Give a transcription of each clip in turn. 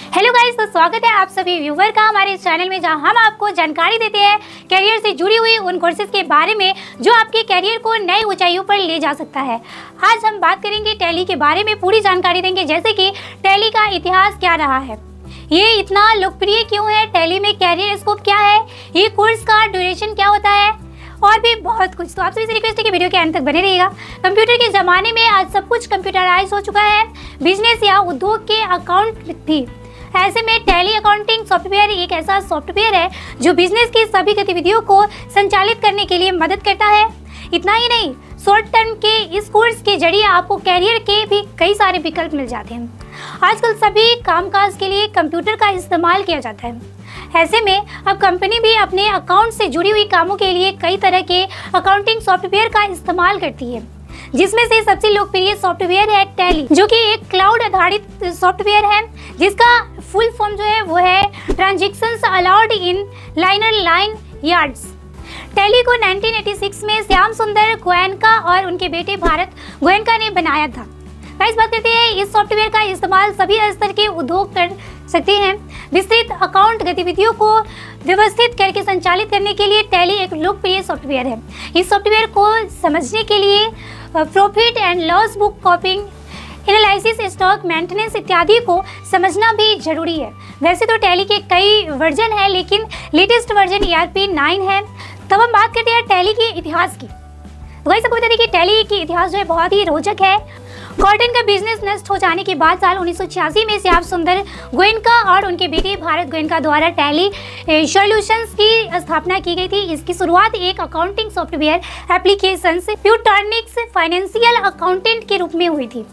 Hello guys, तो स्वागत है आप सभी व्यूवर का हमारे इस चैनल में, जहां हम आपको जानकारी देते हैं कैरियर से जुड़ी हुई उन कोर्सेज के बारे में जो आपके कैरियर को नई ऊंचाइयों पर ले जा सकता है। आज हम बात करेंगे टैली के बारे में, पूरी जानकारी देंगे, जैसे कि टैली का इतिहास क्या रहा है, ये इतना लोकप्रिय क्यों है, टैली में कैरियर स्कोप क्या है, ये कोर्स का ड्यूरेशन क्या होता है और भी बहुत कुछ। तो आप सभी से रिक्वेस्ट है कि वीडियो के अंत तक बने रहिएगा। कंप्यूटर के ज़माने में आज सब कुछ कंप्यूटराइज हो चुका है, बिजनेस या उद्योग के अकाउंट भी। ऐसे में टैली अकाउंटिंग सॉफ्टवेयर एक ऐसा सॉफ्टवेयर है जो बिजनेस की सभी गतिविधियों को संचालित करने के लिए मदद करता है। इतना ही नहीं, शॉर्ट टर्म के इस कोर्स के जरिए आपको कैरियर के भी कई सारे विकल्प मिल जाते हैं। आजकल सभी कामकाज के लिए कंप्यूटर का इस्तेमाल किया जाता है। ऐसे में अब कंपनी भी अपने अकाउंट से जुड़ी हुई कामों के लिए कई तरह के अकाउंटिंग सॉफ्टवेयर का इस्तेमाल करती है, जिसमें से सबसे लोकप्रिय सॉफ्टवेयर है टैली, जो कि एक क्लाउड आधारित सॉफ्टवेयर है, जिसका फुल फॉर्म जो है वो है transactions allowed in liner line yards. Tally को 1986 में श्याम सुंदर गोयनका और उनके बेटे भारत गोयनका ने बनाया था। गाइस, बात करते हैं, इस सॉफ्टवेयर का इस्तेमाल सभी स्तर के उद्योग कर सकते हैं। विस्तृत अकाउंट गतिविधियों को व्यवस्थित करके संचालित करने के लिए टैली एक लोकप्रिय सॉफ्टवेयर है। इस सॉफ्टवेयर को समझने के लिए profit and loss book keeping, analysis, stock maintenance इत्यादि को समझना भी जरूरी है। वैसे तो टैली के कई वर्जन है, लेकिन लेटेस्ट वर्जन ERP 9 है। तब हम बात करते हैं टैली के इतिहास की। तो गाइस, आपको बता दें कि टैली की इतिहास जो है बहुत ही रोचक है। कॉटन का बिजनेस नष्ट हो जाने के बाद साल 1986 में श्याम सुंदर गोयनका और उनके बेटे भारत गोयनका द्वारा टैली सॉल्यूशंस की स्थापना की गई थी। इसकी शुरुआत एक accounting software application Peutronics financial accountant के रूप में हुई थी।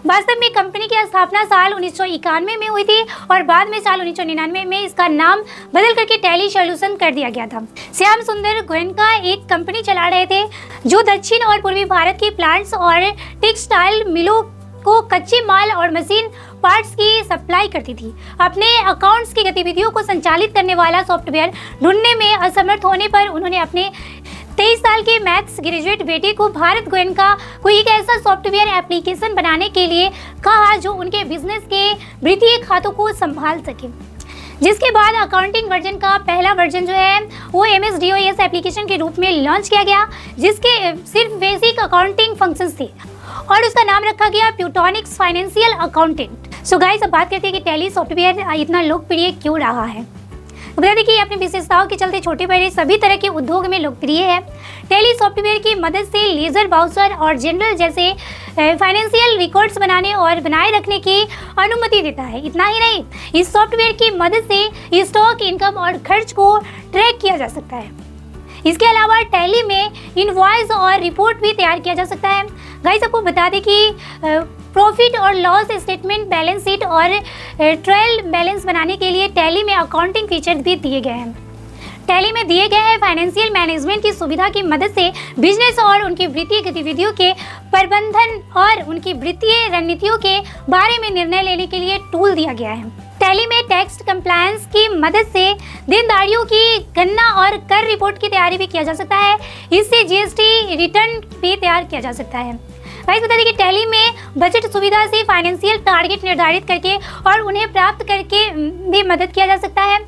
वास्तव में कंपनी की स्थापना साल 1991 में हुई थी और बाद में साल 1999 में इसका नाम बदल करके टैली सॉल्यूशन कर दिया गया था। श्याम सुंदर गोयनका एक कंपनी चला रहे थे जो दक्षिण और पूर्वी भारत के प्लांट्स और टेक्सटाइल मिलों को कच्चे माल और मशीन पार्ट्स की सप्लाई करती थी। अपने अकाउंट्स की गतिविधियों को संचालित करने वाला सॉफ्टवेयर ढूंढने में असमर्थ होने पर उन्होंने अपने 23 साल के मैथ्स ग्रेजुएट बेटे को भारत गोयनका को एक ऐसा सॉफ्टवेयर एप्लीकेशन बनाने के लिए कहा जो उनके बिजनेस के वित्तीय खातों को संभाल सके। जिसके बाद अकाउंटिंग वर्जन का पहला वर्जन जो है वो MS-DOS एप्लीकेशन के रूप में लॉन्च किया गया, जिसके सिर्फ बेसिक अकाउंटिंग फंक्शंस थे और उसका नाम रखा गया प्यूटॉनिक्स फाइनेंशियल अकाउंटेंट। सो गाइस, अब बात करते हैं कि टैली सॉफ्टवेयर इतना लोकप्रिय क्यों रहा है। बता दें कि अपनी विशेषताओं के चलते छोटे बड़े सभी तरह के उद्योग में लोकप्रिय है। टैली सॉफ्टवेयर की मदद से लेजर, बाउचर और जनरल जैसे फाइनेंशियल रिकॉर्ड्स बनाने और बनाए रखने की अनुमति देता है। इतना ही नहीं, इस सॉफ्टवेयर की मदद से स्टॉक, इनकम और खर्च को ट्रैक किया जा सकता है। इसके अलावा टैली में इनवॉइस और रिपोर्ट भी तैयार किया जा सकता है। गाइस, आपको बता दें कि प्रॉफिट और लॉस स्टेटमेंट, बैलेंस शीट और ट्रायल बैलेंस बनाने के लिए टैली में अकाउंटिंग फीचर्स भी दिए गए हैं। टैली में दिए गए हैं फाइनेंशियल मैनेजमेंट की सुविधा की मदद से बिजनेस और उनकी वित्तीय गतिविधियों के प्रबंधन और उनकी वित्तीय रणनीतियों के बारे में निर्णय लेने के लिए टूल दिया गया है। टैली में टैक्स कंप्लायंस की मदद से देनदारियों की गणना और कर रिपोर्ट की तैयारी भी किया जा सकता है। इससे GST रिटर्न भी तैयार किया जा सकता है। गाइस, बता दें कि टैली में बजट सुविधा से फाइनेंशियल टारगेट निर्धारित करके और उन्हें प्राप्त करके भी मदद किया जा सकता है।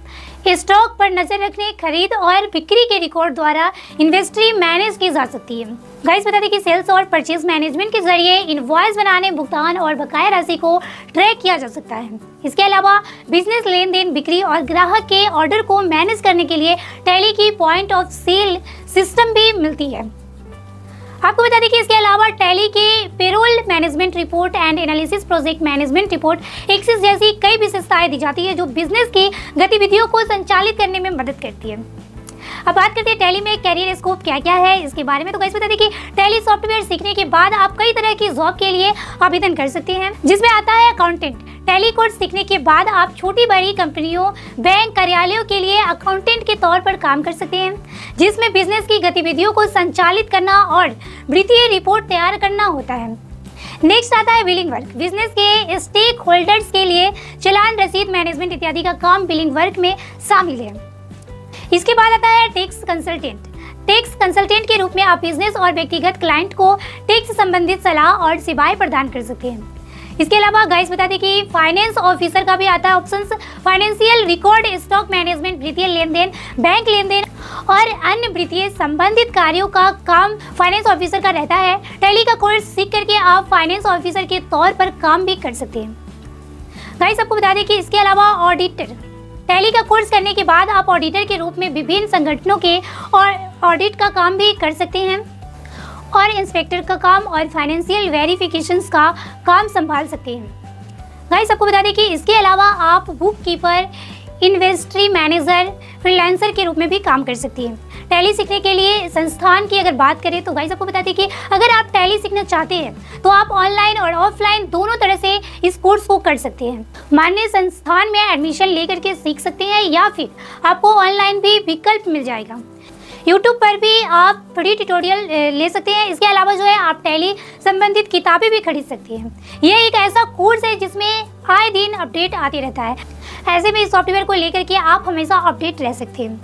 स्टॉक पर नजर रखने, खरीद और बिक्री के रिकॉर्ड द्वारा इन्वेंट्री मैनेज की जा सकती है। गाइस, बता दें कि सेल्स और परचेज मैनेजमेंट के जरिए इनवॉइस बनाने, भुगतान और बकाया राशि को ट्रैक किया जा सकता है। इसके अलावा बिजनेस लेन देन, बिक्री और ग्राहक के ऑर्डर को मैनेज करने के लिए टैली की पॉइंट ऑफ सेल सिस्टम भी मिलती है। आपको बता दें कि इसके अलावा टैली के payroll management report and analysis, project management report, access जैसी कई विशेषताएं दी जाती है जो बिजनेस की गतिविधियों को संचालित करने में मदद करती है। अब बात करते हैं टैली में कैरियर स्कोप क्या क्या है इसके बारे में। तो गाइस, बता दें कि टैली सॉफ्टवेयर सीखने के बाद आप कई तरह की जॉब के लिए आवेदन कर सकते हैं, जिसमें आता है अकाउंटेंट। टैली कोर्स सीखने के बाद आप छोटी बड़ी कंपनियों, बैंक, कार्यालयों के लिए अकाउंटेंट के तौर पर काम कर सकते हैं, जिसमें बिजनेस की गतिविधियों को संचालित करना और वित्तीय रिपोर्ट तैयार करना होता है। नेक्स्ट आता है बिलिंग वर्क। बिजनेस के स्टेक होल्डर्स के लिए चालान, रसीद मैनेजमेंट इत्यादि का काम बिलिंग वर्क में शामिल है। इसके बाद आता है टैक्स कंसल्टेंट। टैक्स कंसल्टेंट के रूप में आप बिजनेस और व्यक्तिगत क्लाइंट को टैक्स संबंधित सलाह और सेवाएं प्रदान कर सकते हैं। इसके अलावा गाइस बता दें कि फाइनेंस ऑफिसर का भी आता है option, financial record, stock management, वित्तीय लेन देन, बैंक लेन देन और अन्य वित्तीय संबंधित कार्यों का काम फाइनेंस ऑफिसर का रहता है। टैली का कोर्स सीख करके आप फाइनेंस ऑफिसर के तौर पर काम भी कर सकते हैं। गाइस आपको बता दें कि इसके अलावा ऑडिटर, टैली का कोर्स करने के बाद आप ऑडिटर के रूप में विभिन्न संगठनों के और ऑडिट का काम भी कर सकते हैं और इंस्पेक्टर का काम और फाइनेंशियल वेरिफिकेशंस का काम संभाल सकते हैं। गाइस आपको बता दें कि इसके अलावा आप book keeper, inventory manager, freelancer के रूप में भी काम कर सकती हैं। टैली सीखने के लिए संस्थान की अगर बात करें तो गाइस आपको बता दें कि अगर आप टैली सीखना चाहते हैं तो आप ऑनलाइन और ऑफलाइन दोनों तरह से इस कोर्स को कर सकते हैं। मान्य संस्थान में एडमिशन लेकर के सीख सकते हैं या फिर आपको ऑनलाइन भी विकल्प मिल जाएगा। यूट्यूब पर भी आप फ्री ट्यूटोरियल ले सकते हैं। इसके अलावा जो है आप टैली संबंधित किताबें भी खरीद सकते हैं। यह एक ऐसा कोर्स है जिसमें आए दिन अपडेट आते रहता है। ऐसे में इस सॉफ्टवेयर को लेकर के आप हमेशा अपडेट रह सकते हैं।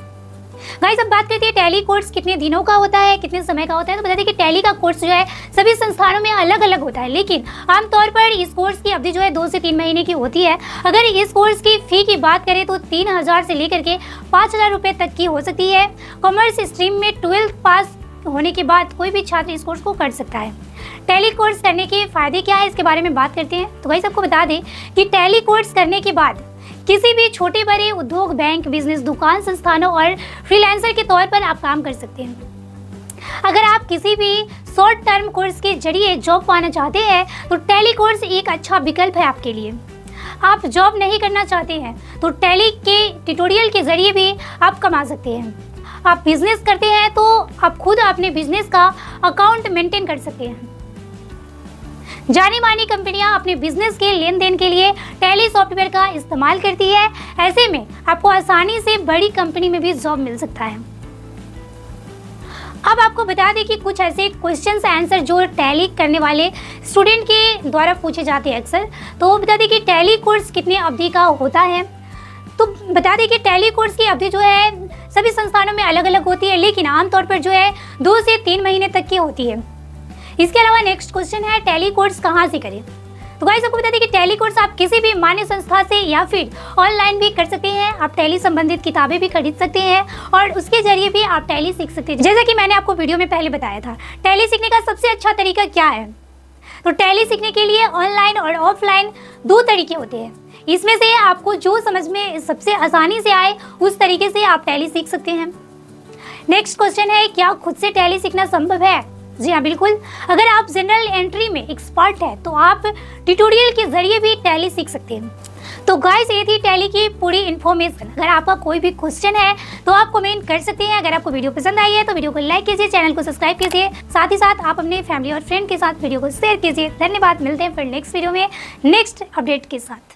गाइस अब बात करते हैं टैली कोर्स कितने दिनों का होता है, कितने समय का होता है। तो बता दें कि टैली का कोर्स जो है सभी संस्थानों में अलग अलग होता है, लेकिन आमतौर पर इस कोर्स की अवधि जो है 2 से 3 महीने की होती है। अगर इस कोर्स की फ़ी की बात करें तो 3000 से लेकर के 5000 रुपये तक की हो सकती है। कॉमर्स स्ट्रीम में 12th पास होने के बाद कोई भी छात्र इस कोर्स को कर सकता है। टैली कोर्स करने के फ़ायदे क्या है इसके बारे में बात करते हैं। तो गाइस आपको बता दें कि टैली कोर्स करने के बाद किसी भी छोटे बड़े उद्योग, बैंक, बिजनेस, दुकान, संस्थानों और फ्रीलांसर के तौर पर आप काम कर सकते हैं। अगर आप किसी भी शॉर्ट टर्म कोर्स के जरिए जॉब पाना चाहते हैं तो टैली कोर्स एक अच्छा विकल्प है आपके लिए। आप जॉब नहीं करना चाहते हैं तो टैली के ट्यूटोरियल के जरिए भी आप कमा सकते हैं। आप बिजनेस करते हैं तो आप खुद अपने बिजनेस का अकाउंट मेंटेन कर सकते हैं। जानी मानी कंपनियां अपने बिजनेस के लेन देन के लिए टैली सॉफ्टवेयर का इस्तेमाल करती है। ऐसे में आपको आसानी से बड़ी कंपनी में भी जॉब मिल सकता है। अब आपको बता दें कि कुछ ऐसे क्वेश्चंस आंसर जो टैली करने वाले स्टूडेंट के द्वारा पूछे जाते हैं अक्सर। तो बता दें कि टैली कोर्स कितने अवधि का होता है। तो बता दें कि टैली कोर्स की अवधि जो है सभी संस्थानों में अलग अलग होती है, लेकिन आमतौर पर जो है 2 से 3 महीने तक की होती है। इसके अलावा नेक्स्ट क्वेश्चन है टैली कोर्स कहाँ से करें। तो गाइस आपको बता दें कि टैली कोर्स आप किसी भी मान्य संस्था से या फिर ऑनलाइन भी कर सकते हैं। आप टैली संबंधित किताबें भी खरीद सकते हैं और उसके जरिए भी आप टैली सीख सकते हैं। जैसा कि मैंने आपको वीडियो में पहले बताया था, टैली सीखने का सबसे अच्छा तरीका क्या है। तो टैली सीखने के लिए ऑनलाइन और ऑफलाइन 2 तरीके होते हैं। इसमें से आपको जो समझ में सबसे आसानी से आए उस तरीके से आप टैली सीख सकते हैं। नेक्स्ट क्वेश्चन है, क्या खुद से टैली सीखना संभव है। जी हाँ, बिल्कुल। अगर आप जनरल एंट्री में एक्सपर्ट है तो आप ट्यूटोरियल के जरिए भी टैली सीख सकते हैं। तो गाइस ये थी टैली की पूरी इन्फॉर्मेशन। अगर आपका कोई भी क्वेश्चन है तो आप कमेंट कर सकते हैं। अगर आपको वीडियो पसंद आई है तो वीडियो को लाइक कीजिए, चैनल को सब्सक्राइब कीजिए, साथ ही साथ आप अपने फैमिली और फ्रेंड के साथ वीडियो को शेयर कीजिए। धन्यवाद। मिलते हैं फिर नेक्स्ट वीडियो में नेक्स्ट अपडेट के साथ।